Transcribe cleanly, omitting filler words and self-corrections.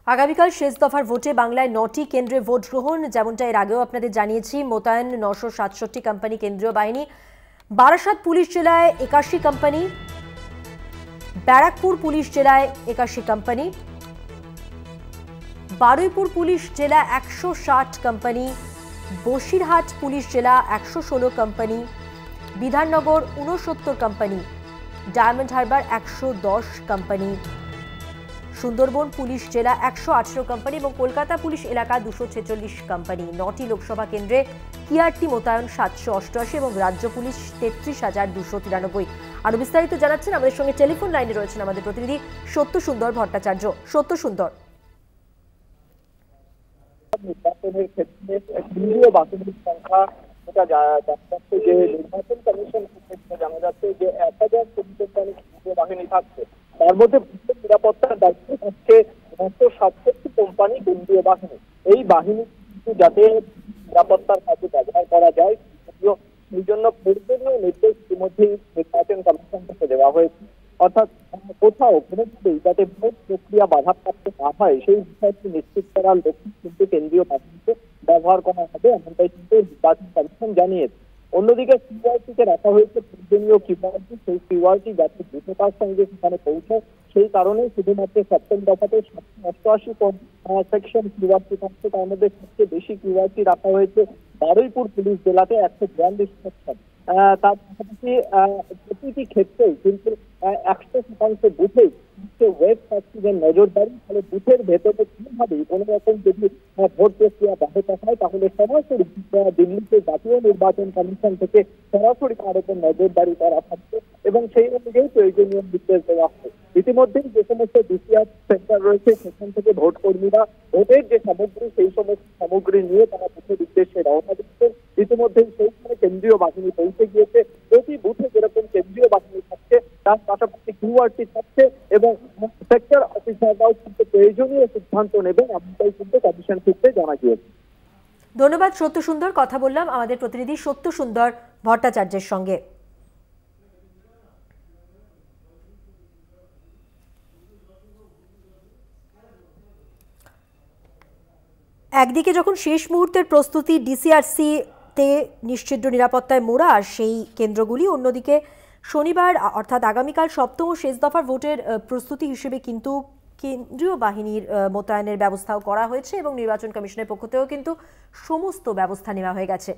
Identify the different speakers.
Speaker 1: আগামীকাল শেষ দফার ভোটে বাংলায় ৯টি কেন্দ্রে ভোট গ্রহণ। যেমনটা এর আগেও আপনাদের জানিয়েছি, মোতায়েন ৯৬৭ কোম্পানি কেন্দ্রীয় বাহিনী। বারাসাত পুলিশ জেলায় ৮১ কোম্পানি, ব্যারাকপুর পুলিশ জেলায় ৮১ কোম্পানি, বারুইপুর পুলিশ জেলা ১৬০ কোম্পানি, বসিরহাট পুলিশ জেলা ১১৬ company, Bidhannagar ৬৯ company, diamond Harbour ১১০ company, Sundarban police জেলা ১১৮ কোম্পানি এবং কলকাতা পুলিশ এলাকা ২৪৬ কোম্পানি। ৯টি লোকসভা কেন্দ্রে টিআরটি মোতায়েন ৭৮৮ এবং রাজ্য পুলিশ ৩৩,২৯৩। আরো বিস্তারিত জানাচ্ছেন আমাদের সঙ্গে টেলিফোন লাইনে রয়েছেন আমাদের প্রতিনিধি সত্য সুন্দর ভট্টাচার্য। সত্য সুন্দর,
Speaker 2: নির্বাচনের ক্ষেত্রে কেন্দ্রীয় বাহিনীর সংখ্যা যেটা যাচ্ছে, যে নির্বাচন কমিশন থেকে জানা যাচ্ছে যে ১,০০০ কেন্দ্রীয় বাহিনী থাকছে, তার মধ্যে নিরাপত্তার দায়িত্ব থাকছে ৯৬৭ কোম্পানি কেন্দ্রীয় বাহিনী। এই বাহিনী যাতে নিরাপত্তার কাজে ব্যবহার করা যায় সেই জন্য প্রয়োজনীয় নির্দেশ ইতিমধ্যেই নির্বাচন কমিশন থেকে দেওয়া হয়েছে। অর্থাৎ কোথাও কোনোভাবেই যাতে ভোট প্রক্রিয়া বাধাপ্রাপ্ত না হয় সেই বিষয়টি নিশ্চিত করার লক্ষ্যে কিন্তু কেন্দ্রীয় বাহিনীকে ব্যবহার করা হবে, এমনটাই কিন্তু নির্বাচন কমিশন জানিয়েছে। অন্যদিকে কিউআরটিকে রাখা হয়েছে প্রয়োজনীয় কিউআরটি, সেই কিউআরটি যাতে দ্রুততার সঙ্গে সেখানে পৌঁছায় সেই কারণে শুধুমাত্র সপ্তম দফাতে ৭৮৮ সেকশন কিউআরটি থাকছে, তার মধ্যে সবচেয়ে বেশি কিউআরটি রাখা হয়েছে বারুইপুর পুলিশ জেলাতে ১৪২ সেকশন। তার পাশাপাশি প্রতিটি ক্ষেত্রেই কিন্তু ১০০% বুথেই ওয়েব সার্চিংয়ের নজরদারি, ফলে বুথের ভেতরে কোনোভাবেই কোনো রকম যদি ভোট প্রক্রিয়া ব্যাহত হয় তাহলে সরাসরি দিল্লিতে জাতীয় নির্বাচন কমিশন থেকে সরাসরি তার উপর নজরদারি করা থাকবে এবং সেই অনুযায়ী প্রয়োজনীয় নির্দেশ দেওয়া হবে। ইতিমধ্যেই যে সমস্ত ডিসিআর সেন্টার রয়েছে সেখান থেকে ভোট কর্মীরা ভোটের যে সামগ্রী সেই সমস্ত সামগ্রী নিয়ে তারা বুথের উদ্দেশ্যে রওনা দিচ্ছেন। ইতিমধ্যেই সেইখানে কেন্দ্রীয় বাহিনী পৌঁছে গিয়েছে। প্রতি বুথে যেরকম কেন্দ্রীয় বাহিনী থাকছে তার পাশাপাশি কিউআরটি থাকছে এবং সেক্টর অফিসাররাও কিন্তু প্রয়োজনীয় সিদ্ধান্ত নেবেন, এমনটাই কিন্তু কমিশন সূত্রে জানা গিয়েছে।
Speaker 1: ধন্যবাদ সত্য সুন্দর। কথা বললাম আমাদের প্রতিনিধি সত্য সুন্দর ভট্টাচার্যের সঙ্গে। একদিকে যখন শেষ মুহূর্তের প্রস্তুতি ডিসিআরসি তে নিশ্চিদ্র নিরাপত্তায় মোড়া সেই কেন্দ্রগুলি, অন্যদিকে শনিবার অর্থাৎ আগামীকাল সপ্তম ও শেষ দফার ভোটের প্রস্তুতি হিসেবে কিন্তু কেন্দ্রীয় বাহিনীর মোতায়েনের ব্যবস্থাও করা হয়েছে এবং নির্বাচন কমিশনের পক্ষ থেকেও কিন্তু সমস্ত ব্যবস্থা নেওয়া হয়ে গেছে।